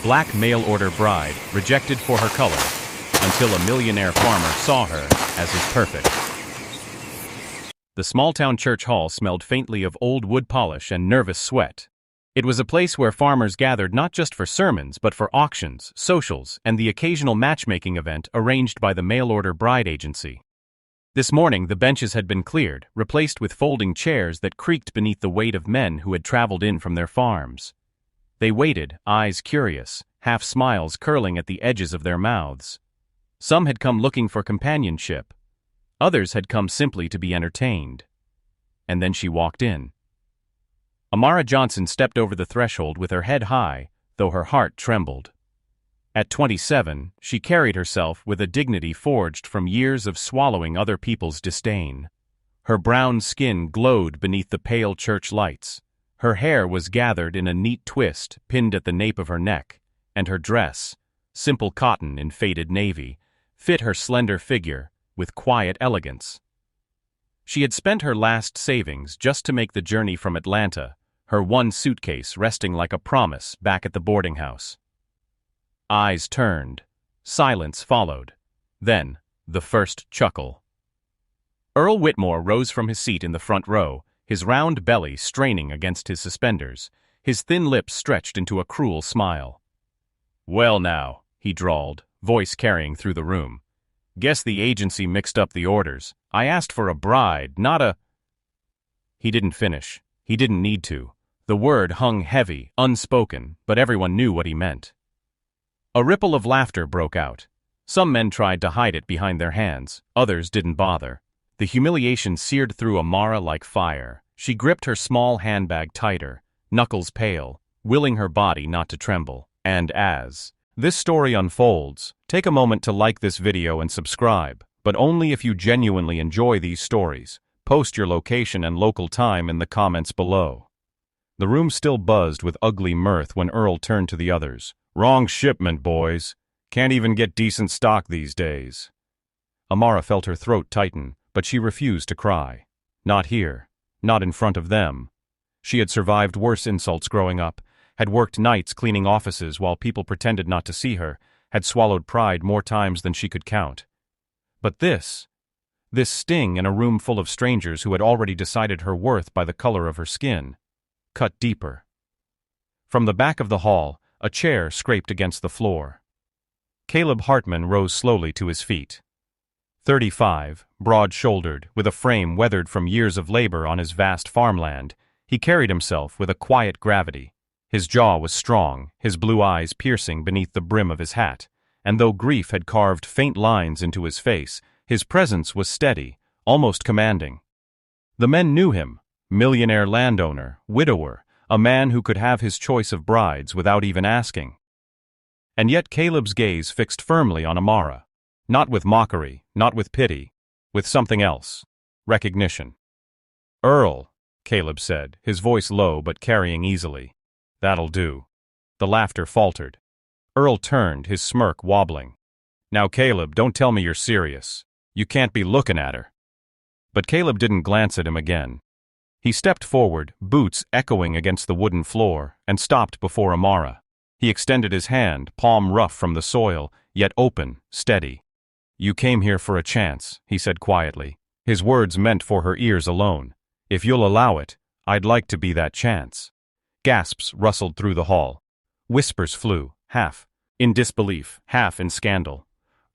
black mail-order bride, rejected for her color, until a millionaire farmer saw her as his perfect. The small-town church hall smelled faintly of old wood polish and nervous sweat. It was a place where farmers gathered not just for sermons but for auctions, socials, and the occasional matchmaking event arranged by the mail-order bride agency. This morning the benches had been cleared, replaced with folding chairs that creaked beneath the weight of men who had traveled in from their farms. They waited, eyes curious, half-smiles curling at the edges of their mouths. Some had come looking for companionship. Others had come simply to be entertained. And then she walked in. Amara Johnson stepped over the threshold with her head high, though her heart trembled. At 27, she carried herself with a dignity forged from years of swallowing other people's disdain. Her brown skin glowed beneath the pale church lights. Her hair was gathered in a neat twist pinned at the nape of her neck, and her dress, simple cotton in faded navy, fit her slender figure with quiet elegance. She had spent her last savings just to make the journey from Atlanta, her one suitcase resting like a promise back at the boarding house. Eyes turned. Silence followed. Then, the first chuckle. Earl Whitmore rose from his seat in the front row, his round belly straining against his suspenders, his thin lips stretched into a cruel smile. "Well now," he drawled, voice carrying through the room. "Guess the agency mixed up the orders. I asked for a bride, not a—" He didn't finish. He didn't need to. The word hung heavy, unspoken, but everyone knew what he meant. A ripple of laughter broke out. Some men tried to hide it behind their hands, others didn't bother. The humiliation seared through Amara like fire. She gripped her small handbag tighter, knuckles pale, willing her body not to tremble. And as this story unfolds, take a moment to like this video and subscribe, but only if you genuinely enjoy these stories. Post your location and local time in the comments below. The room still buzzed with ugly mirth when Earl turned to the others. "Wrong shipment, boys. Can't even get decent stock these days." Amara felt her throat tighten, but she refused to cry. Not here. Not in front of them. She had survived worse insults growing up, had worked nights cleaning offices while people pretended not to see her, had swallowed pride more times than she could count. But this sting in a room full of strangers who had already decided her worth by the color of her skin, cut deeper. From the back of the hall, a chair scraped against the floor. Caleb Hartman rose slowly to his feet. 35, broad-shouldered, with a frame weathered from years of labor on his vast farmland, he carried himself with a quiet gravity. His jaw was strong, his blue eyes piercing beneath the brim of his hat, and though grief had carved faint lines into his face, his presence was steady, almost commanding. The men knew him, millionaire landowner, widower, a man who could have his choice of brides without even asking. And yet Caleb's gaze fixed firmly on Amara. Not with mockery, not with pity, with something else. Recognition. "Earl," Caleb said, his voice low but carrying easily. "That'll do." The laughter faltered. Earl turned, his smirk wobbling. "Now Caleb, don't tell me you're serious. You can't be looking at her." But Caleb didn't glance at him again. He stepped forward, boots echoing against the wooden floor, and stopped before Amara. He extended his hand, palm rough from the soil, yet open, steady. "You came here for a chance," he said quietly, his words meant for her ears alone. "If you'll allow it, I'd like to be that chance." Gasps rustled through the hall. Whispers flew, half in disbelief, half in scandal.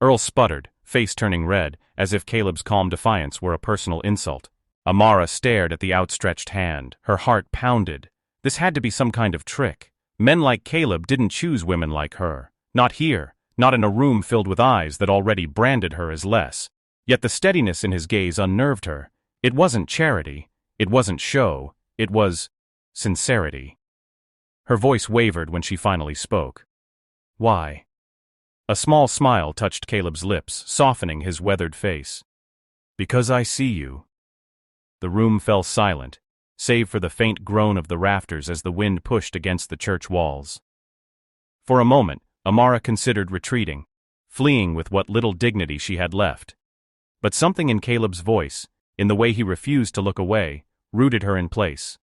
Earl sputtered, face turning red, as if Caleb's calm defiance were a personal insult. Amara stared at the outstretched hand, her heart pounded. This had to be some kind of trick. Men like Caleb didn't choose women like her. Not here, not in a room filled with eyes that already branded her as less. Yet the steadiness in his gaze unnerved her. It wasn't charity, it wasn't show, it was sincerity. Her voice wavered when she finally spoke. "Why?" A small smile touched Caleb's lips, softening his weathered face. "Because I see you." The room fell silent, save for the faint groan of the rafters as the wind pushed against the church walls. For a moment, Amara considered retreating, fleeing with what little dignity she had left. But something in Caleb's voice, in the way he refused to look away, rooted her in place.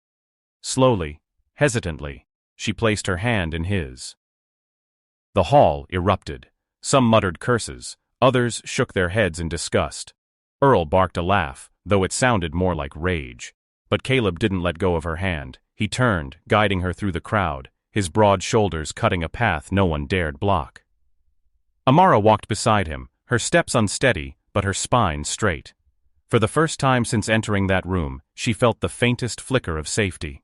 Slowly, hesitantly, she placed her hand in his. The hall erupted. Some muttered curses, others shook their heads in disgust. Earl barked a laugh, though it sounded more like rage. But Caleb didn't let go of her hand. He turned, guiding her through the crowd, his broad shoulders cutting a path no one dared block. Amara walked beside him, her steps unsteady, but her spine straight. For the first time since entering that room, she felt the faintest flicker of safety.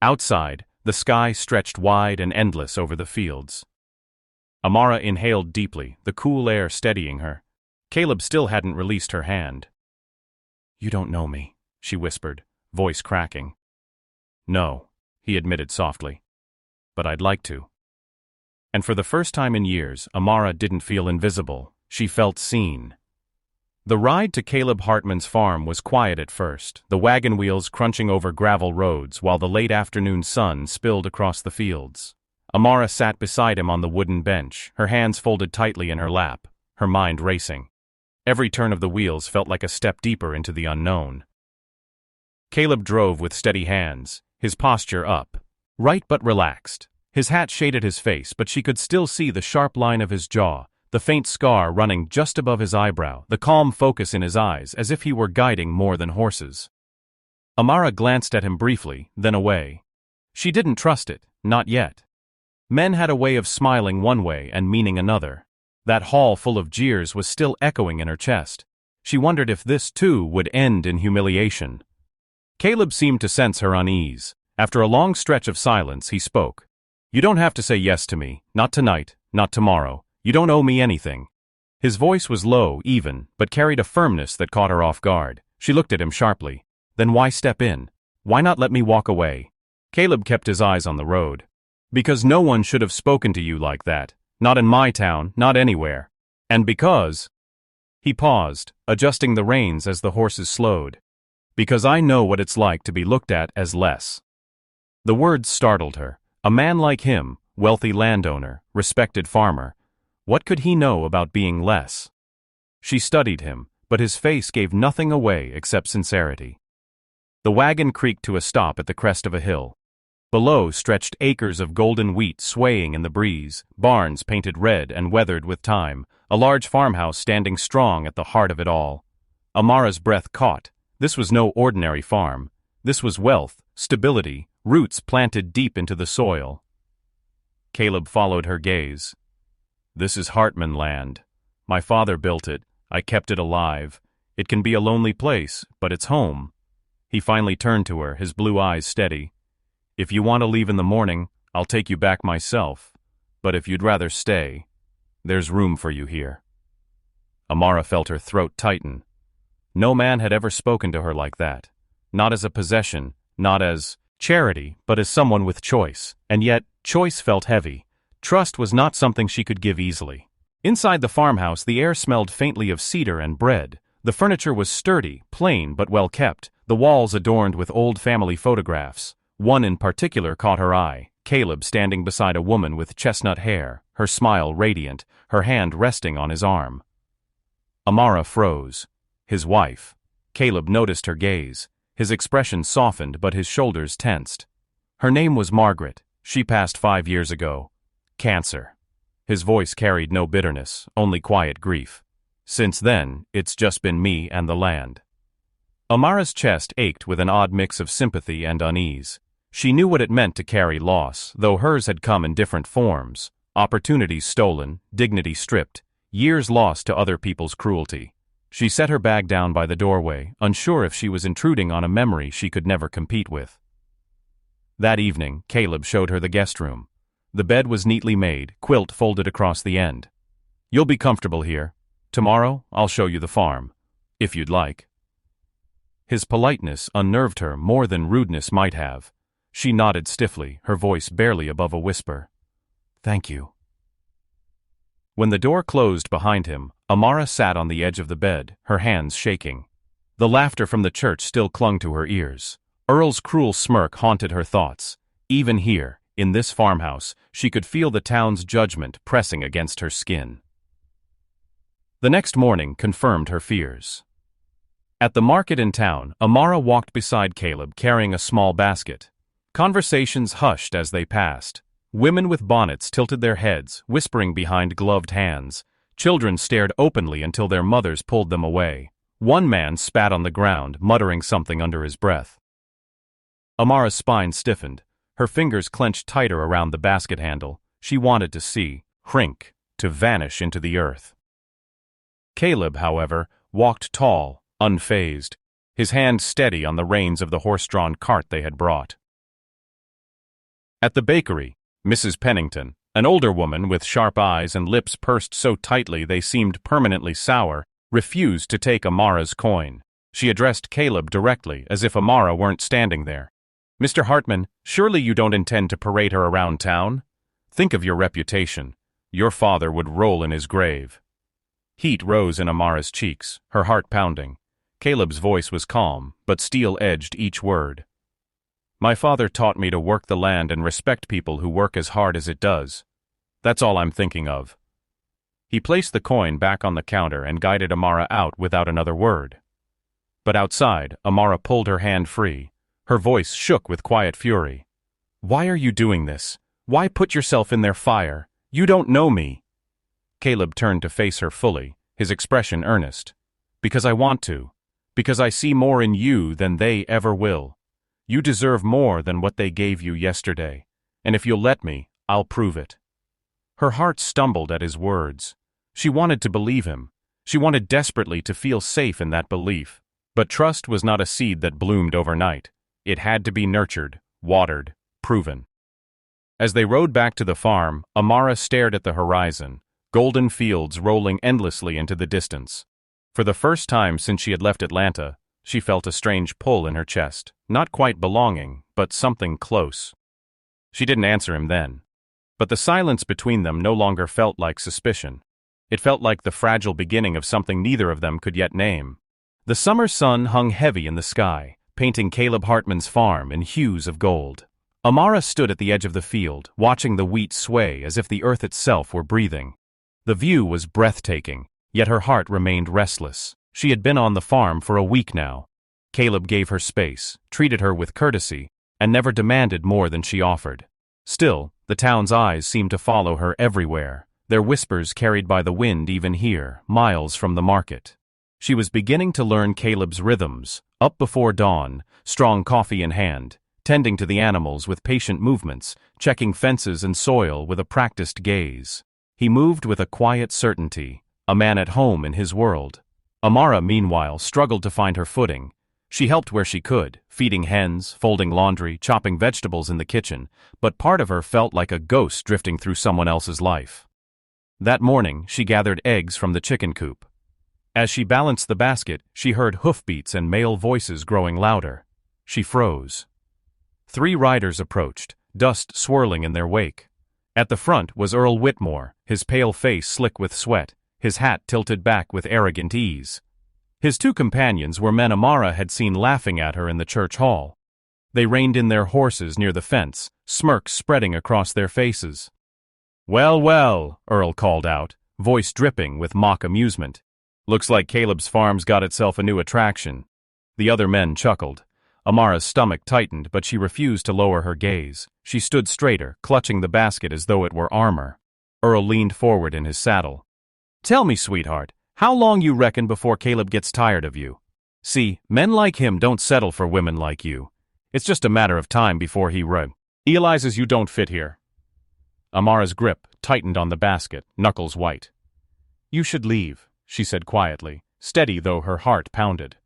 Outside, the sky stretched wide and endless over the fields. Amara inhaled deeply, the cool air steadying her. Caleb still hadn't released her hand. "You don't know me," she whispered, voice cracking. "No," he admitted softly. "But I'd like to." And for the first time in years, Amara didn't feel invisible. She felt seen. The ride to Caleb Hartman's farm was quiet at first, the wagon wheels crunching over gravel roads while the late afternoon sun spilled across the fields. Amara sat beside him on the wooden bench, her hands folded tightly in her lap, her mind racing. Every turn of the wheels felt like a step deeper into the unknown. Caleb drove with steady hands, his posture up, right but relaxed. His hat shaded his face, but she could still see the sharp line of his jaw, the faint scar running just above his eyebrow, the calm focus in his eyes as if he were guiding more than horses. Amara glanced at him briefly, then away. She didn't trust it, not yet. Men had a way of smiling one way and meaning another. That hall full of jeers was still echoing in her chest. She wondered if this, too, would end in humiliation. Caleb seemed to sense her unease. After a long stretch of silence, he spoke. "You don't have to say yes to me, not tonight, not tomorrow. You don't owe me anything." His voice was low, even, but carried a firmness that caught her off guard. She looked at him sharply. "Then why step in? Why not let me walk away?" Caleb kept his eyes on the road. "Because no one should have spoken to you like that. Not in my town, not anywhere. And because—" He paused, adjusting the reins as the horses slowed. "Because I know what it's like to be looked at as less." The words startled her. A man like him, wealthy landowner, respected farmer, what could he know about being less? She studied him, but his face gave nothing away except sincerity. The wagon creaked to a stop at the crest of a hill. Below stretched acres of golden wheat swaying in the breeze, barns painted red and weathered with time, a large farmhouse standing strong at the heart of it all. Amara's breath caught. This was no ordinary farm. This was wealth, stability, roots planted deep into the soil. Caleb followed her gaze. "This is Hartman land. My father built it. I kept it alive. It can be a lonely place, but it's home." He finally turned to her, his blue eyes steady. "If you want to leave in the morning, I'll take you back myself. But if you'd rather stay, there's room for you here." Amara felt her throat tighten. No man had ever spoken to her like that. Not as a possession, not as charity, but as someone with choice. And yet, choice felt heavy. Trust was not something she could give easily. Inside the farmhouse, the air smelled faintly of cedar and bread. The furniture was sturdy, plain but well kept, the walls adorned with old family photographs. One in particular caught her eye, Caleb standing beside a woman with chestnut hair, her smile radiant, her hand resting on his arm. Amara froze. His wife. Caleb noticed her gaze. His expression softened, but his shoulders tensed. Her name was Margaret. She passed 5 years ago. Cancer. His voice carried no bitterness, only quiet grief. Since then, it's just been me and the land. Amara's chest ached with an odd mix of sympathy and unease. She knew what it meant to carry loss, though hers had come in different forms. Opportunities stolen, dignity stripped, years lost to other people's cruelty. She set her bag down by the doorway, unsure if she was intruding on a memory she could never compete with. That evening, Caleb showed her the guest room. The bed was neatly made, quilt folded across the end. "You'll be comfortable here. Tomorrow, I'll show you the farm, if you'd like." His politeness unnerved her more than rudeness might have. She nodded stiffly, her voice barely above a whisper. "Thank you." When the door closed behind him, Amara sat on the edge of the bed, her hands shaking. The laughter from the church still clung to her ears. Earl's cruel smirk haunted her thoughts. Even here, in this farmhouse, she could feel the town's judgment pressing against her skin. The next morning confirmed her fears. At the market in town, Amara walked beside Caleb carrying a small basket. Conversations hushed as they passed. Women with bonnets tilted their heads, whispering behind gloved hands. Children stared openly until their mothers pulled them away. One man spat on the ground, muttering something under his breath. Amara's spine stiffened. Her fingers clenched tighter around the basket handle. She wanted to see, shrink, to vanish into the earth. Caleb, however, walked tall, unfazed, his hand steady on the reins of the horse-drawn cart they had brought. At the bakery, Mrs. Pennington, an older woman with sharp eyes and lips pursed so tightly they seemed permanently sour, refused to take Amara's coin. She addressed Caleb directly, as if Amara weren't standing there. "Mr. Hartman, surely you don't intend to parade her around town? Think of your reputation. Your father would roll in his grave." Heat rose in Amara's cheeks, her heart pounding. Caleb's voice was calm, but steel-edged each word. "My father taught me to work the land and respect people who work as hard as it does. That's all I'm thinking of." He placed the coin back on the counter and guided Amara out without another word. But outside, Amara pulled her hand free. Her voice shook with quiet fury. "Why are you doing this? Why put yourself in their fire? You don't know me." Caleb turned to face her fully, his expression earnest. "Because I want to. Because I see more in you than they ever will. You deserve more than what they gave you yesterday. And if you'll let me, I'll prove it." Her heart stumbled at his words. She wanted to believe him. She wanted desperately to feel safe in that belief. But trust was not a seed that bloomed overnight. It had to be nurtured, watered, proven. As they rode back to the farm, Amara stared at the horizon, golden fields rolling endlessly into the distance. For the first time since she had left Atlanta, she felt a strange pull in her chest, not quite belonging, but something close. She didn't answer him then. But the silence between them no longer felt like suspicion. It felt like the fragile beginning of something neither of them could yet name. The summer sun hung heavy in the sky, painting Caleb Hartman's farm in hues of gold. Amara stood at the edge of the field, watching the wheat sway as if the earth itself were breathing. The view was breathtaking, yet her heart remained restless. She had been on the farm for a week now. Caleb gave her space, treated her with courtesy, and never demanded more than she offered. Still, the town's eyes seemed to follow her everywhere, their whispers carried by the wind even here, miles from the market. She was beginning to learn Caleb's rhythms, up before dawn, strong coffee in hand, tending to the animals with patient movements, checking fences and soil with a practiced gaze. He moved with a quiet certainty, a man at home in his world. Amara, meanwhile, struggled to find her footing. She helped where she could, feeding hens, folding laundry, chopping vegetables in the kitchen, but part of her felt like a ghost drifting through someone else's life. That morning, she gathered eggs from the chicken coop. As she balanced the basket, she heard hoofbeats and male voices growing louder. She froze. 3 riders approached, dust swirling in their wake. At the front was Earl Whitmore, his pale face slick with sweat, his hat tilted back with arrogant ease. His 2 companions were men Amara had seen laughing at her in the church hall. They reined in their horses near the fence, smirks spreading across their faces. "Well, well," Earl called out, voice dripping with mock amusement. "Looks like Caleb's farm's got itself a new attraction." The other men chuckled. Amara's stomach tightened, but she refused to lower her gaze. She stood straighter, clutching the basket as though it were armor. Earl leaned forward in his saddle. "Tell me, sweetheart, how long you reckon before Caleb gets tired of you? See, men like him don't settle for women like you. It's just a matter of time before he realizes you don't fit here." Amara's grip tightened on the basket, knuckles white. "You should leave," she said quietly, steady though her heart pounded.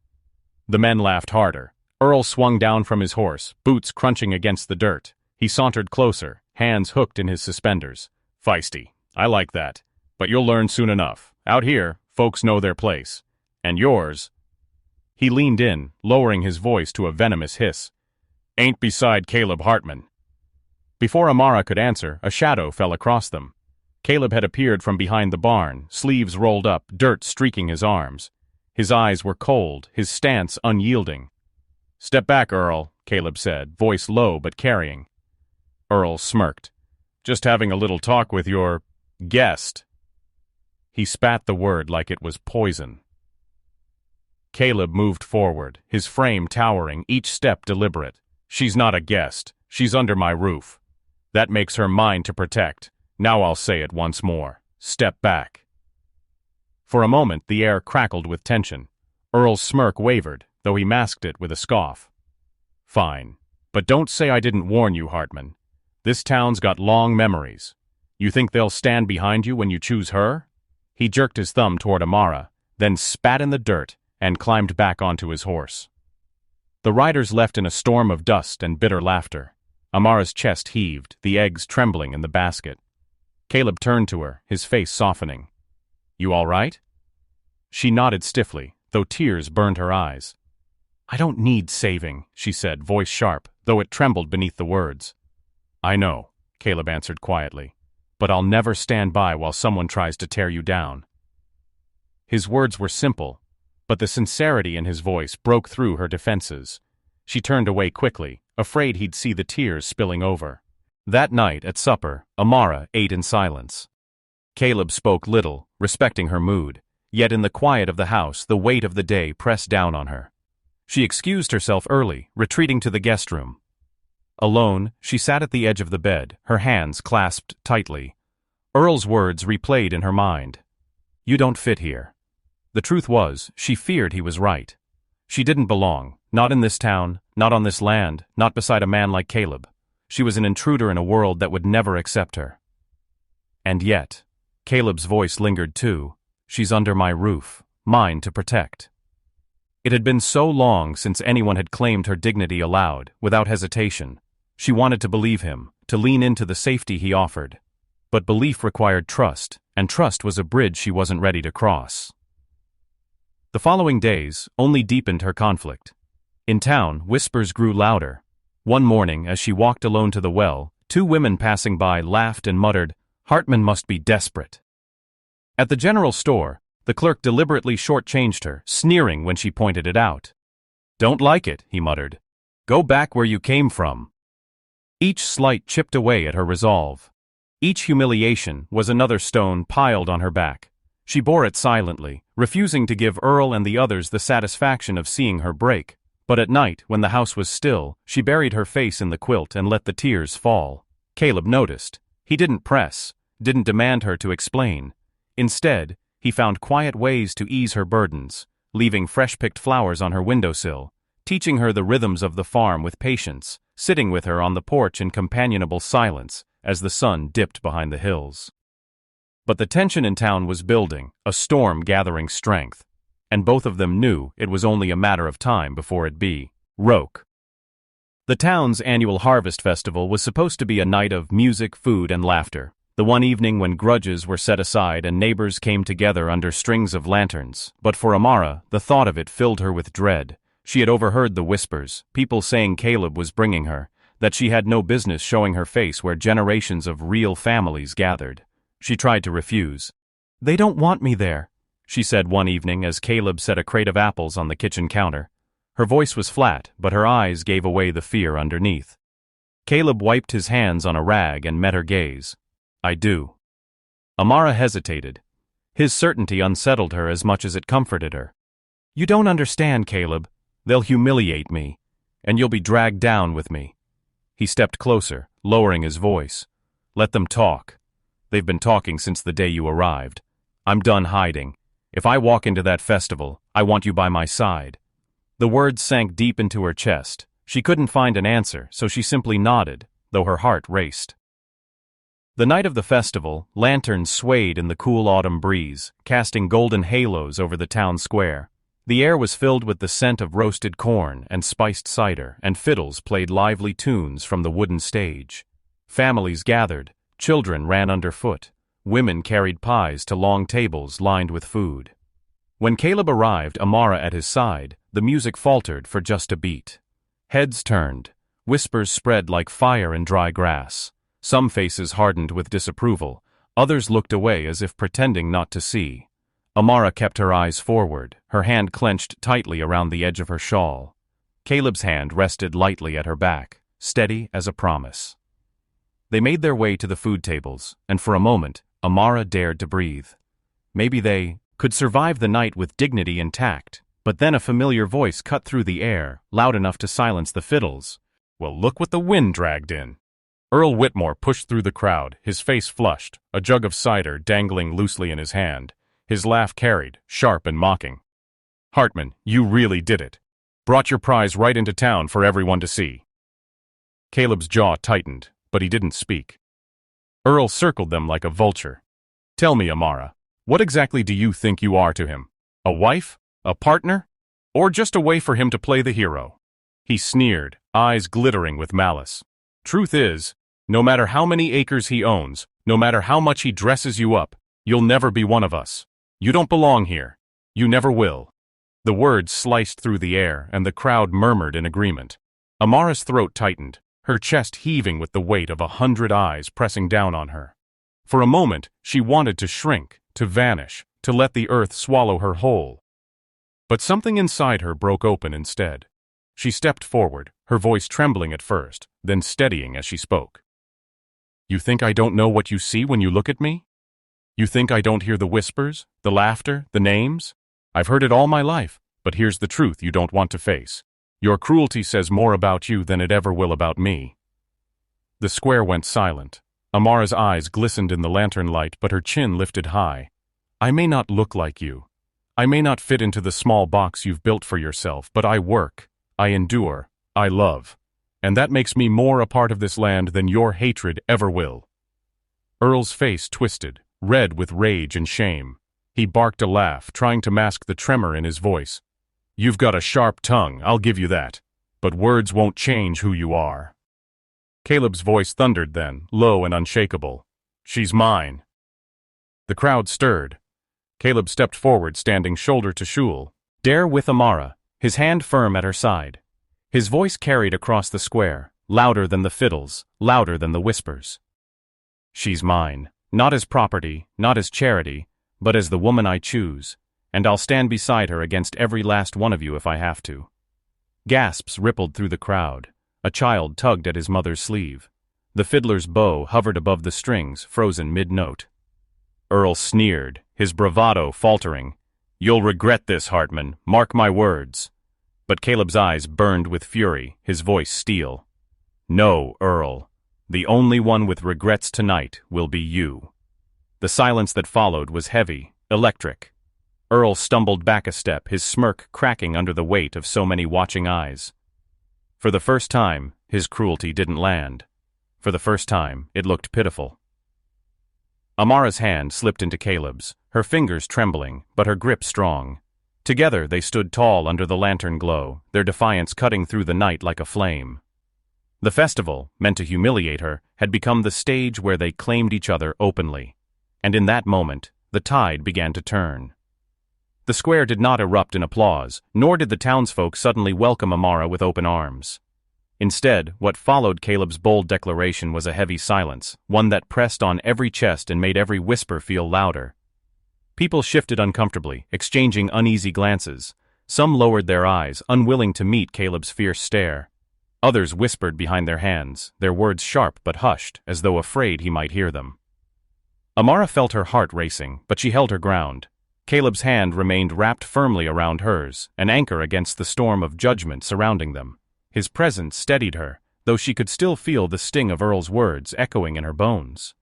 The men laughed harder. Earl swung down from his horse, boots crunching against the dirt. He sauntered closer, hands hooked in his suspenders. "Feisty. I like that. But you'll learn soon enough. Out here, folks know their place. And yours—" He leaned in, lowering his voice to a venomous hiss. "Ain't beside Caleb Hartman." Before Amara could answer, a shadow fell across them. Caleb had appeared from behind the barn, sleeves rolled up, dirt streaking his arms. His eyes were cold, his stance unyielding. "Step back, Earl," Caleb said, voice low but carrying. Earl smirked. "Just having a little talk with your guest." He spat the word like it was poison. Caleb moved forward, his frame towering, each step deliberate. "She's not a guest. She's under my roof." That makes her mine to protect. Now I'll say it once more. Step back. For a moment, the air crackled with tension. Earl's smirk wavered, though he masked it with a scoff. Fine. But don't say I didn't warn you, Hartman. This town's got long memories. You think they'll stand behind you when you choose her? He jerked his thumb toward Amara, then spat in the dirt and climbed back onto his horse. The riders left in a storm of dust and bitter laughter. Amara's chest heaved, the eggs trembling in the basket. Caleb turned to her, his face softening. You all right? She nodded stiffly, though tears burned her eyes. I don't need saving, she said, voice sharp, though it trembled beneath the words. I know, Caleb answered quietly, but I'll never stand by while someone tries to tear you down. His words were simple, but the sincerity in his voice broke through her defenses. She turned away quickly, afraid he'd see the tears spilling over. That night at supper, Amara ate in silence. Caleb spoke little, respecting her mood, yet in the quiet of the house the weight of the day pressed down on her. She excused herself early, retreating to the guest room. Alone, she sat at the edge of the bed, her hands clasped tightly. Earl's words replayed in her mind. You don't fit here. The truth was, she feared he was right. She didn't belong, not in this town, not on this land, not beside a man like Caleb. She was an intruder in a world that would never accept her. And yet, Caleb's voice lingered too. She's under my roof, mine to protect. It had been so long since anyone had claimed her dignity aloud, without hesitation. She wanted to believe him, to lean into the safety he offered. But belief required trust, and trust was a bridge she wasn't ready to cross. The following days only deepened her conflict. In town, whispers grew louder. One morning, as she walked alone to the well, two women passing by laughed and muttered, Hartman must be desperate. At the general store, the clerk deliberately shortchanged her, sneering when she pointed it out. Don't like it, he muttered. Go back where you came from. Each slight chipped away at her resolve. Each humiliation was another stone piled on her back. She bore it silently, refusing to give Earl and the others the satisfaction of seeing her break. But at night, when the house was still, she buried her face in the quilt and let the tears fall. Caleb noticed. He didn't press, didn't demand her to explain. Instead, he found quiet ways to ease her burdens, leaving fresh-picked flowers on her windowsill, teaching her the rhythms of the farm with patience, sitting with her on the porch in companionable silence as the sun dipped behind the hills. But the tension in town was building, a storm gathering strength, and both of them knew it was only a matter of time before it broke. The town's annual harvest festival was supposed to be a night of music, food, and laughter. The one evening when grudges were set aside and neighbors came together under strings of lanterns, but for Amara, the thought of it filled her with dread. She had overheard the whispers, people saying Caleb was bringing her, that she had no business showing her face where generations of real families gathered. She tried to refuse. They don't want me there, she said one evening as Caleb set a crate of apples on the kitchen counter. Her voice was flat, but her eyes gave away the fear underneath. Caleb wiped his hands on a rag and met her gaze. I do. Amara hesitated. His certainty unsettled her as much as it comforted her. You don't understand, Caleb. They'll humiliate me, and you'll be dragged down with me. He stepped closer, lowering his voice. Let them talk. They've been talking since the day you arrived. I'm done hiding. If I walk into that festival, I want you by my side. The words sank deep into her chest. She couldn't find an answer, so she simply nodded, though her heart raced. The night of the festival, lanterns swayed in the cool autumn breeze, casting golden halos over the town square. The air was filled with the scent of roasted corn and spiced cider, and fiddles played lively tunes from the wooden stage. Families gathered, children ran underfoot, women carried pies to long tables lined with food. When Caleb arrived, Amara at his side, the music faltered for just a beat. Heads turned, whispers spread like fire in dry grass. Some faces hardened with disapproval, others looked away as if pretending not to see. Amara kept her eyes forward, her hand clenched tightly around the edge of her shawl. Caleb's hand rested lightly at her back, steady as a promise. They made their way to the food tables, and for a moment, Amara dared to breathe. Maybe they could survive the night with dignity intact, but then a familiar voice cut through the air, loud enough to silence the fiddles. Well, look what the wind dragged in. Earl Whitmore pushed through the crowd, his face flushed, a jug of cider dangling loosely in his hand, his laugh carried, sharp and mocking. "Hartman, you really did it. Brought your prize right into town for everyone to see." Caleb's jaw tightened, but he didn't speak. Earl circled them like a vulture. "Tell me, Amara, what exactly do you think you are to him? A wife? A partner? Or just a way for him to play the hero?" He sneered, eyes glittering with malice. "Truth is, no matter how many acres he owns, no matter how much he dresses you up, you'll never be one of us. You don't belong here. You never will." The words sliced through the air, and the crowd murmured in agreement. Amara's throat tightened, her chest heaving with the weight of 100 eyes pressing down on her. For a moment, she wanted to shrink, to vanish, to let the earth swallow her whole. But something inside her broke open instead. She stepped forward, her voice trembling at first, then steadying as she spoke. "You think I don't know what you see when you look at me? You think I don't hear the whispers, the laughter, the names? I've heard it all my life, but here's the truth you don't want to face. Your cruelty says more about you than it ever will about me." The square went silent. Amara's eyes glistened in the lantern light, but her chin lifted high. "I may not look like you. I may not fit into the small box you've built for yourself, but I work, I endure, I love. And that makes me more a part of this land than your hatred ever will." Earl's face twisted, red with rage and shame. He barked a laugh, trying to mask the tremor in his voice. "You've got a sharp tongue, I'll give you that. But words won't change who you are." Caleb's voice thundered then, low and unshakable. "She's mine." The crowd stirred. Caleb stepped forward, standing shoulder to shoulder, there with Amara, his hand firm at her side. His voice carried across the square, louder than the fiddles, louder than the whispers. "She's mine, not as property, not as charity, but as the woman I choose, and I'll stand beside her against every last one of you if I have to." Gasps rippled through the crowd. A child tugged at his mother's sleeve. The fiddler's bow hovered above the strings, frozen mid-note. Earl sneered, his bravado faltering. "You'll regret this, Hartman, mark my words." But Caleb's eyes burned with fury, his voice steel. "No, Earl. The only one with regrets tonight will be you." The silence that followed was heavy, electric. Earl stumbled back a step, his smirk cracking under the weight of so many watching eyes. For the first time, his cruelty didn't land. For the first time, it looked pitiful. Amara's hand slipped into Caleb's, her fingers trembling, but her grip strong. Together they stood tall under the lantern glow, their defiance cutting through the night like a flame. The festival, meant to humiliate her, had become the stage where they claimed each other openly. And in that moment, the tide began to turn. The square did not erupt in applause, nor did the townsfolk suddenly welcome Amara with open arms. Instead, what followed Caleb's bold declaration was a heavy silence, one that pressed on every chest and made every whisper feel louder. People shifted uncomfortably, exchanging uneasy glances. Some lowered their eyes, unwilling to meet Caleb's fierce stare. Others whispered behind their hands, their words sharp but hushed, as though afraid he might hear them. Amara felt her heart racing, but she held her ground. Caleb's hand remained wrapped firmly around hers, an anchor against the storm of judgment surrounding them. His presence steadied her, though she could still feel the sting of Earl's words echoing in her bones.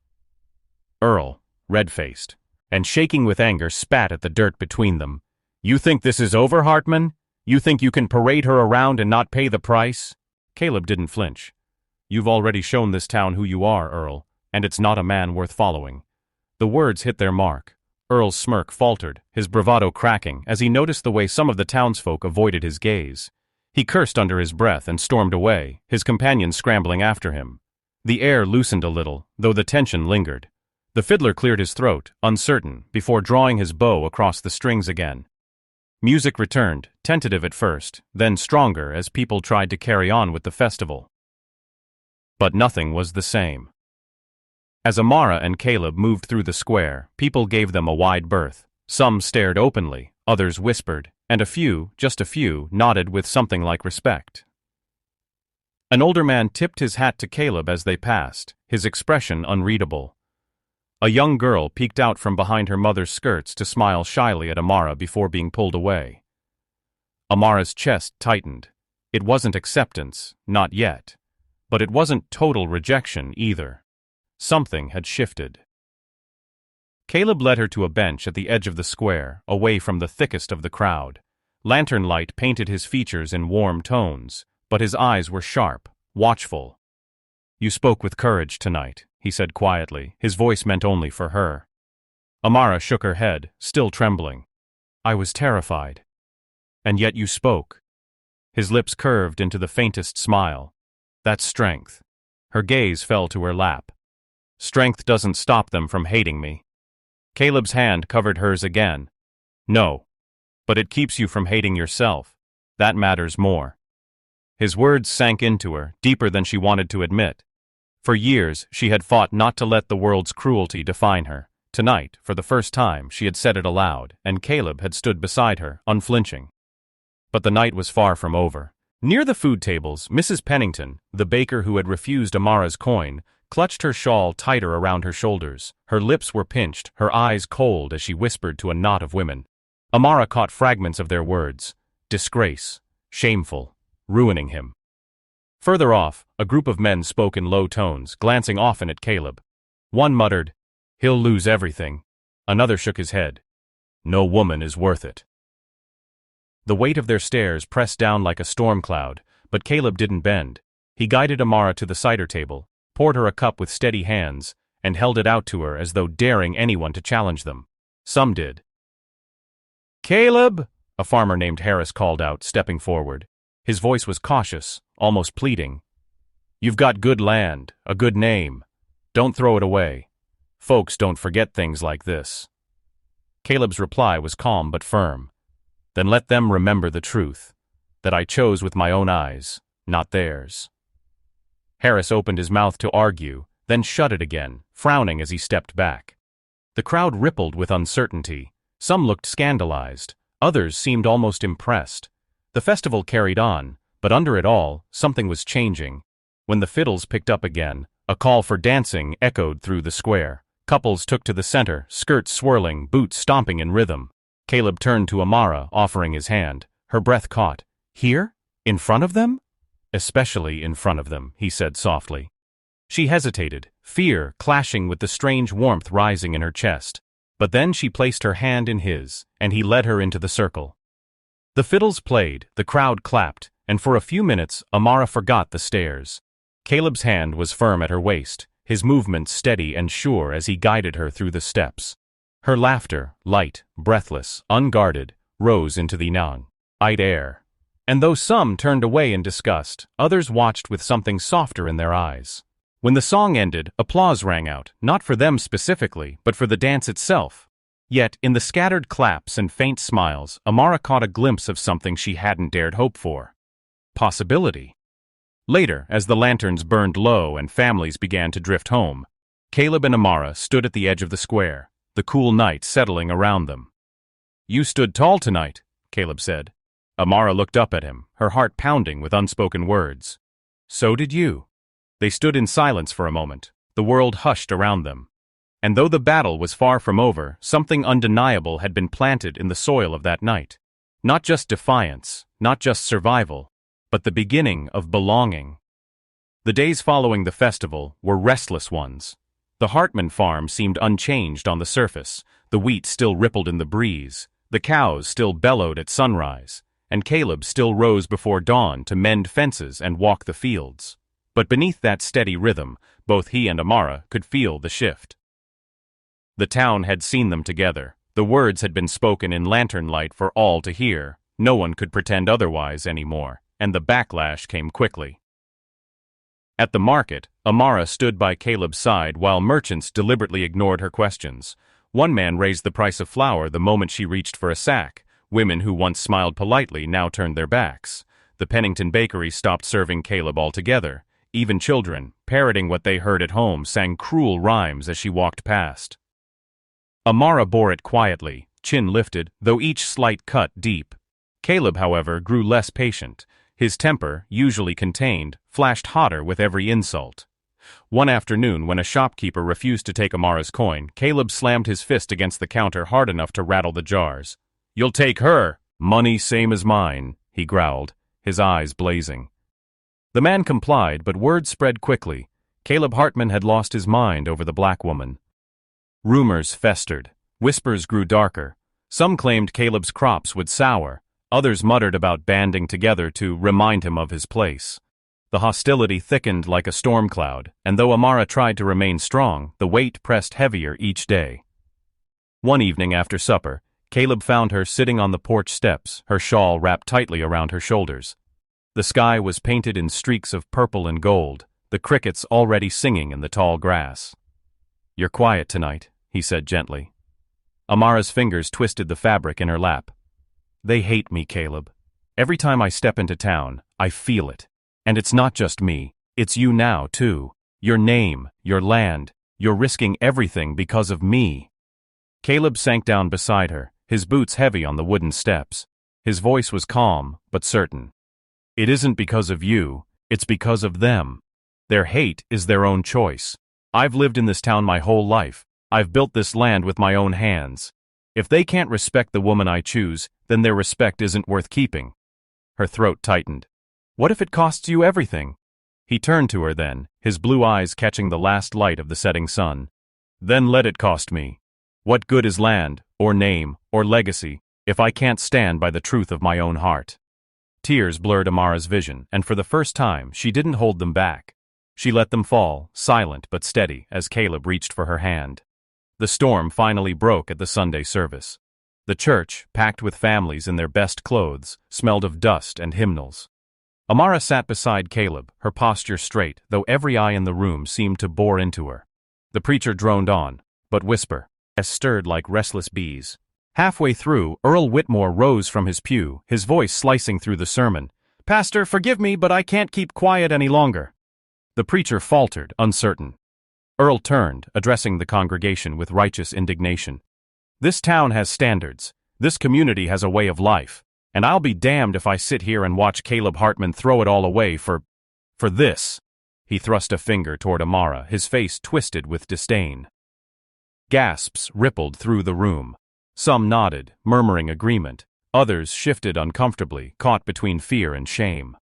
Earl, red-faced, and shaking with anger, spat at the dirt between them. "You think this is over, Hartman? You think you can parade her around and not pay the price?" Caleb didn't flinch. "You've already shown this town who you are, Earl, and it's not a man worth following." The words hit their mark. Earl's smirk faltered, his bravado cracking, as he noticed the way some of the townsfolk avoided his gaze. He cursed under his breath and stormed away, his companions scrambling after him. The air loosened a little, though the tension lingered. The fiddler cleared his throat, uncertain, before drawing his bow across the strings again. Music returned, tentative at first, then stronger as people tried to carry on with the festival. But nothing was the same. As Amara and Caleb moved through the square, people gave them a wide berth. Some stared openly, others whispered, and a few, just a few, nodded with something like respect. An older man tipped his hat to Caleb as they passed, his expression unreadable. A young girl peeked out from behind her mother's skirts to smile shyly at Amara before being pulled away. Amara's chest tightened. It wasn't acceptance, not yet. But it wasn't total rejection either. Something had shifted. Caleb led her to a bench at the edge of the square, away from the thickest of the crowd. Lantern light painted his features in warm tones, but his eyes were sharp, watchful. "You spoke with courage tonight," he said quietly, his voice meant only for her. Amara shook her head, still trembling. "I was terrified." "And yet you spoke." His lips curved into the faintest smile. "That's strength." Her gaze fell to her lap. "Strength doesn't stop them from hating me." Caleb's hand covered hers again. "No. But it keeps you from hating yourself. That matters more." His words sank into her, deeper than she wanted to admit. For years, she had fought not to let the world's cruelty define her. Tonight, for the first time, she had said it aloud, and Caleb had stood beside her, unflinching. But the night was far from over. Near the food tables, Mrs. Pennington, the baker who had refused Amara's coin, clutched her shawl tighter around her shoulders. Her lips were pinched, her eyes cold as she whispered to a knot of women. Amara caught fragments of their words. Disgrace. Shameful. Ruining him. Further off, a group of men spoke in low tones, glancing often at Caleb. One muttered, "He'll lose everything." Another shook his head. "No woman is worth it." The weight of their stares pressed down like a storm cloud, but Caleb didn't bend. He guided Amara to the cider table, poured her a cup with steady hands, and held it out to her as though daring anyone to challenge them. Some did. "Caleb!" a farmer named Harris called out, stepping forward. His voice was cautious, almost pleading. "You've got good land, a good name. Don't throw it away. Folks don't forget things like this." Caleb's reply was calm but firm. "Then let them remember the truth, that I chose with my own eyes, not theirs." Harris opened his mouth to argue, then shut it again, frowning as he stepped back. The crowd rippled with uncertainty. Some looked scandalized, others seemed almost impressed. The festival carried on, but under it all, something was changing. When the fiddles picked up again, a call for dancing echoed through the square. Couples took to the center, skirts swirling, boots stomping in rhythm. Caleb turned to Amara, offering his hand. Her breath caught. "Here? In front of them?" "Especially in front of them," he said softly. She hesitated, fear clashing with the strange warmth rising in her chest. But then she placed her hand in his, and he led her into the circle. The fiddles played, the crowd clapped, and for a few minutes Amara forgot the stares. Caleb's hand was firm at her waist, his movements steady and sure as he guided her through the steps. Her laughter, light, breathless, unguarded, rose into the night air. And though some turned away in disgust, others watched with something softer in their eyes. When the song ended, applause rang out, not for them specifically, but for the dance itself. Yet, in the scattered claps and faint smiles, Amara caught a glimpse of something she hadn't dared hope for. Possibility. Later, as the lanterns burned low and families began to drift home, Caleb and Amara stood at the edge of the square, the cool night settling around them. "You stood tall tonight," Caleb said. Amara looked up at him, her heart pounding with unspoken words. "So did you." They stood in silence for a moment, the world hushed around them. And though the battle was far from over, something undeniable had been planted in the soil of that night. Not just defiance, not just survival, but the beginning of belonging. The days following the festival were restless ones. The Hartman farm seemed unchanged on the surface, the wheat still rippled in the breeze, the cows still bellowed at sunrise, and Caleb still rose before dawn to mend fences and walk the fields. But beneath that steady rhythm, both he and Amara could feel the shift. The town had seen them together. The words had been spoken in lantern light for all to hear. No one could pretend otherwise anymore, and the backlash came quickly. At the market, Amara stood by Caleb's side while merchants deliberately ignored her questions. One man raised the price of flour the moment she reached for a sack. Women who once smiled politely now turned their backs. The Pennington bakery stopped serving Caleb altogether. Even children, parroting what they heard at home, sang cruel rhymes as she walked past. Amara bore it quietly, chin lifted, though each slight cut deep. Caleb, however, grew less patient. His temper, usually contained, flashed hotter with every insult. One afternoon, when a shopkeeper refused to take Amara's coin, Caleb slammed his fist against the counter hard enough to rattle the jars. "You'll take her! Money same as mine," he growled, his eyes blazing. The man complied, but word spread quickly. Caleb Hartman had lost his mind over the black woman. Rumors festered. Whispers grew darker. Some claimed Caleb's crops would sour. Others muttered about banding together to remind him of his place. The hostility thickened like a storm cloud, and though Amara tried to remain strong, the weight pressed heavier each day. One evening after supper, Caleb found her sitting on the porch steps, her shawl wrapped tightly around her shoulders. The sky was painted in streaks of purple and gold, the crickets already singing in the tall grass. "You're quiet tonight," he said gently. Amara's fingers twisted the fabric in her lap. "They hate me, Caleb. Every time I step into town, I feel it. And it's not just me, it's you now, too. Your name, your land, you're risking everything because of me." Caleb sank down beside her, his boots heavy on the wooden steps. His voice was calm, but certain. "It isn't because of you, it's because of them. Their hate is their own choice. I've lived in this town my whole life. I've built this land with my own hands. If they can't respect the woman I choose, then their respect isn't worth keeping." Her throat tightened. "What if it costs you everything?" He turned to her then, his blue eyes catching the last light of the setting sun. "Then let it cost me. What good is land, or name, or legacy, if I can't stand by the truth of my own heart?" Tears blurred Amara's vision, and for the first time, she didn't hold them back. She let them fall, silent but steady, as Caleb reached for her hand. The storm finally broke at the Sunday service. The church, packed with families in their best clothes, smelled of dust and hymnals. Amara sat beside Caleb, her posture straight, though every eye in the room seemed to bore into her. The preacher droned on, but whisper, as stirred like restless bees. Halfway through, Earl Whitmore rose from his pew, his voice slicing through the sermon. "Pastor, forgive me, but I can't keep quiet any longer." The preacher faltered, uncertain. Earl turned, addressing the congregation with righteous indignation. "This town has standards. This community has a way of life. And I'll be damned if I sit here and watch Caleb Hartman throw it all away for this." He thrust a finger toward Amara, his face twisted with disdain. Gasps rippled through the room. Some nodded, murmuring agreement. Others shifted uncomfortably, caught between fear and shame.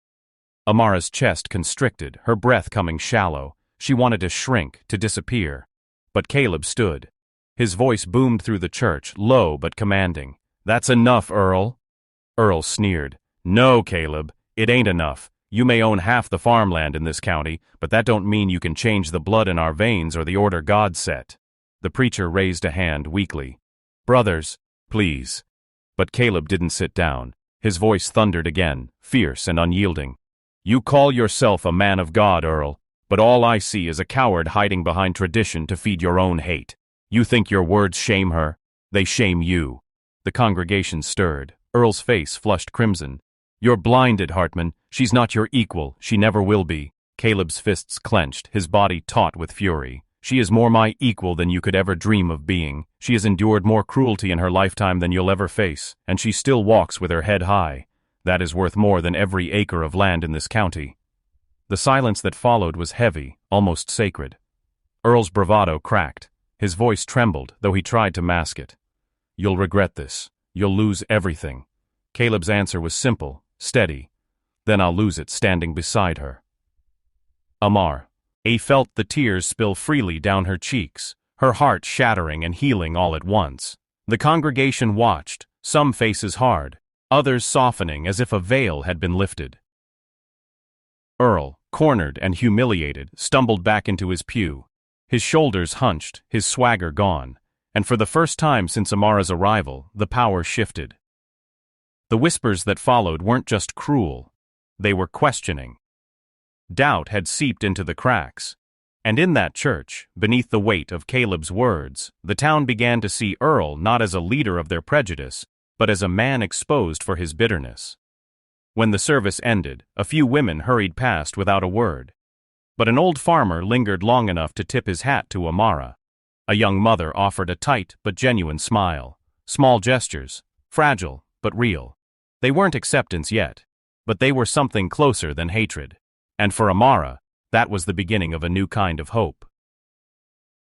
Amara's chest constricted, her breath coming shallow. She wanted to shrink, to disappear. But Caleb stood. His voice boomed through the church, low but commanding. "That's enough, Earl." Earl sneered. "No, Caleb, it ain't enough. You may own half the farmland in this county, but that don't mean you can change the blood in our veins or the order God set." The preacher raised a hand weakly. "Brothers, please." But Caleb didn't sit down. His voice thundered again, fierce and unyielding. "You call yourself a man of God, Earl, but all I see is a coward hiding behind tradition to feed your own hate. You think your words shame her? They shame you." The congregation stirred. Earl's face flushed crimson. "You're blinded, Hartman. She's not your equal. She never will be." Caleb's fists clenched, his body taut with fury. "She is more my equal than you could ever dream of being. She has endured more cruelty in her lifetime than you'll ever face, and she still walks with her head high. That is worth more than every acre of land in this county." The silence that followed was heavy, almost sacred. Earl's bravado cracked. His voice trembled, though he tried to mask it. "You'll regret this. You'll lose everything." Caleb's answer was simple, steady. "Then I'll lose it standing beside her." Amar. A felt the tears spill freely down her cheeks, her heart shattering and healing all at once. The congregation watched, some faces hard, others softening as if a veil had been lifted. Earl, cornered and humiliated, stumbled back into his pew. His shoulders hunched, his swagger gone, and for the first time since Amara's arrival, the power shifted. The whispers that followed weren't just cruel, they were questioning. Doubt had seeped into the cracks, and in that church, beneath the weight of Caleb's words, the town began to see Earl not as a leader of their prejudice, but as a man exposed for his bitterness. When the service ended, a few women hurried past without a word. But an old farmer lingered long enough to tip his hat to Amara. A young mother offered a tight but genuine smile. Small gestures, fragile but real. They weren't acceptance yet, but they were something closer than hatred. And for Amara, that was the beginning of a new kind of hope.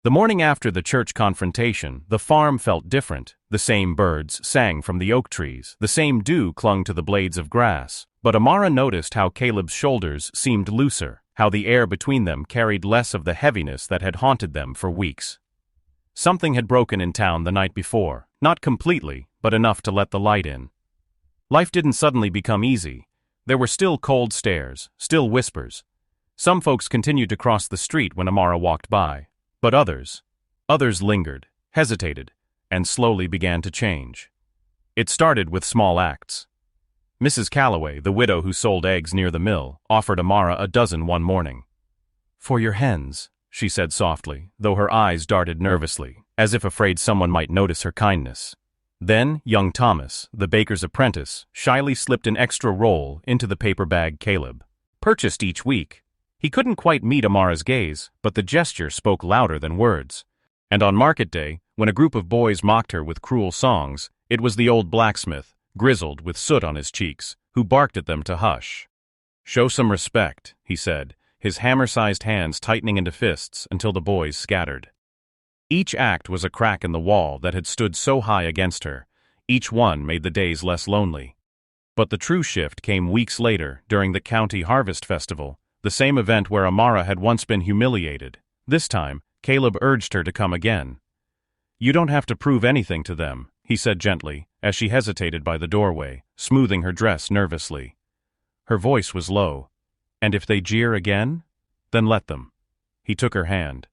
The morning after the church confrontation, the farm felt different. The same birds sang from the oak trees, the same dew clung to the blades of grass, But Amara noticed how Caleb's shoulders seemed looser, how the air between them carried less of the heaviness that had haunted them for weeks. Something had broken in town the night before, not completely, but enough to let the light in. Life didn't suddenly become easy. There were still cold stares, still whispers. Some folks continued to cross the street when Amara walked by, but others lingered, hesitated, and slowly began to change. It started with small acts. Mrs. Calloway, the widow who sold eggs near the mill, offered Amara a dozen one morning. "For your hens," she said softly, though her eyes darted nervously, as if afraid someone might notice her kindness. Then young Thomas, the baker's apprentice, shyly slipped an extra roll into the paper bag Caleb purchased each week. He couldn't quite meet Amara's gaze, but the gesture spoke louder than words. And on market day, when a group of boys mocked her with cruel songs, it was the old blacksmith, grizzled with soot on his cheeks, who barked at them to hush. "Show some respect," he said, his hammer-sized hands tightening into fists until the boys scattered. Each act was a crack in the wall that had stood so high against her. Each one made the days less lonely. But the true shift came weeks later, during the county harvest festival, the same event where Amara had once been humiliated. This time, Caleb urged her to come again. "You don't have to prove anything to them," he said gently, as she hesitated by the doorway, smoothing her dress nervously. Her voice was low. "And if they jeer again? Then let them." He took her hand.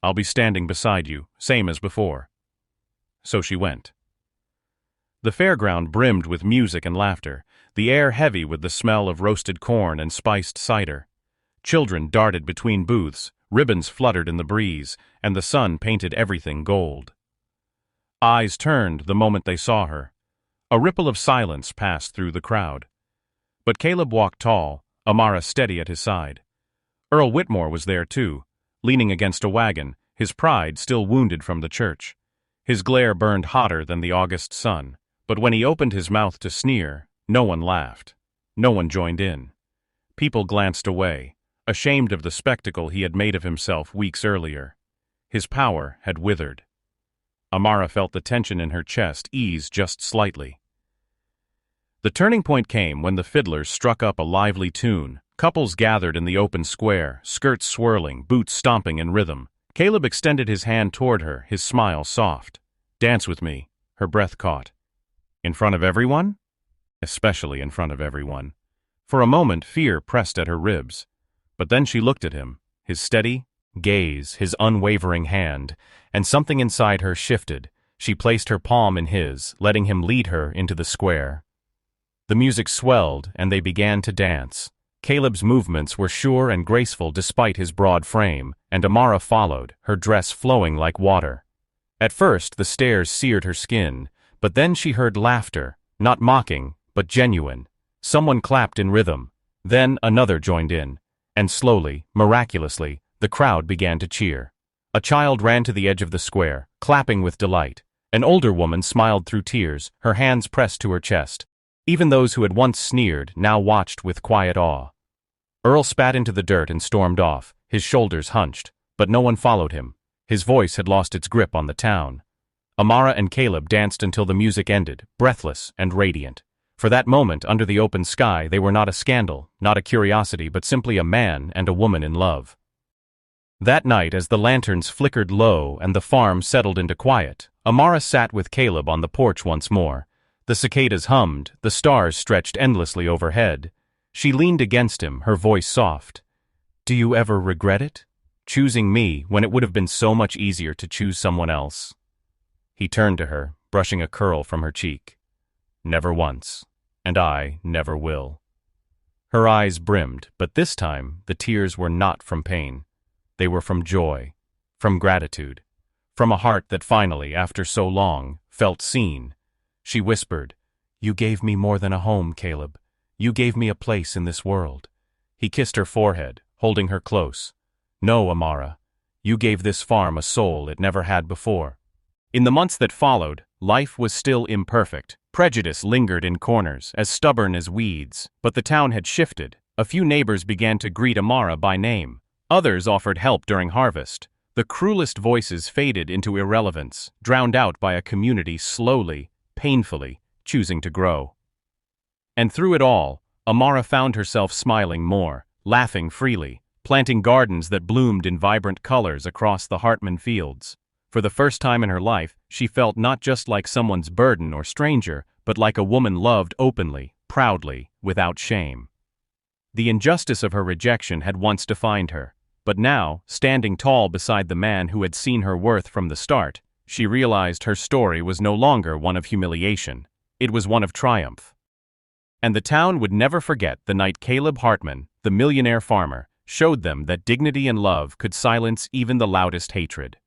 "I'll be standing beside you, same as before." So she went. The fairground brimmed with music and laughter, the air heavy with the smell of roasted corn and spiced cider. Children darted between booths, ribbons fluttered in the breeze, and the sun painted everything gold. Eyes turned the moment they saw her. A ripple of silence passed through the crowd. But Caleb walked tall, Amara steady at his side. Earl Whitmore was there too, leaning against a wagon, his pride still wounded from the church. His glare burned hotter than the August sun, but when he opened his mouth to sneer, no one laughed. No one joined in. People glanced away, ashamed of the spectacle he had made of himself weeks earlier. His power had withered. Amara felt the tension in her chest ease just slightly. The turning point came when the fiddlers struck up a lively tune. Couples gathered in the open square, skirts swirling, boots stomping in rhythm. Caleb extended his hand toward her, his smile soft. "Dance with me," her breath caught. "In front of everyone?" Especially in front of everyone. For a moment fear pressed at her ribs. But then she looked at him, his steady gaze, his unwavering hand, and something inside her shifted. She placed her palm in his, letting him lead her into the square. The music swelled, and they began to dance. Caleb's movements were sure and graceful despite his broad frame, and Amara followed, her dress flowing like water. At first the stares seared her skin, but then she heard laughter, not mocking, but genuine. Someone clapped in rhythm. Then another joined in, and slowly, miraculously, the crowd began to cheer. A child ran to the edge of the square, clapping with delight. An older woman smiled through tears, her hands pressed to her chest. Even those who had once sneered now watched with quiet awe. Earl spat into the dirt and stormed off, his shoulders hunched, but no one followed him. His voice had lost its grip on the town. Amara and Caleb danced until the music ended, breathless and radiant. For that moment under the open sky they were not a scandal, not a curiosity, but simply a man and a woman in love. That night, as the lanterns flickered low and the farm settled into quiet, Amara sat with Caleb on the porch once more. The cicadas hummed, the stars stretched endlessly overhead. She leaned against him, her voice soft. "Do you ever regret it? Choosing me when it would have been so much easier to choose someone else?" He turned to her, brushing a curl from her cheek. "Never once, and I never will." Her eyes brimmed, but this time the tears were not from pain. They were from joy, from gratitude, from a heart that finally, after so long, felt seen. She whispered, "You gave me more than a home, Caleb. You gave me a place in this world." He kissed her forehead, holding her close. "No, Amara, you gave this farm a soul it never had before." In the months that followed, life was still imperfect. Prejudice lingered in corners, as stubborn as weeds, but the town had shifted. A few neighbors began to greet Amara by name. Others offered help during harvest. The cruelest voices faded into irrelevance, drowned out by a community slowly, painfully, choosing to grow. And through it all, Amara found herself smiling more, laughing freely, planting gardens that bloomed in vibrant colors across the Hartman fields. For the first time in her life, she felt not just like someone's burden or stranger, but like a woman loved openly, proudly, without shame. The injustice of her rejection had once defined her, but now, standing tall beside the man who had seen her worth from the start, she realized her story was no longer one of humiliation. It was one of triumph. And the town would never forget the night Caleb Hartman, the millionaire farmer, showed them that dignity and love could silence even the loudest hatred.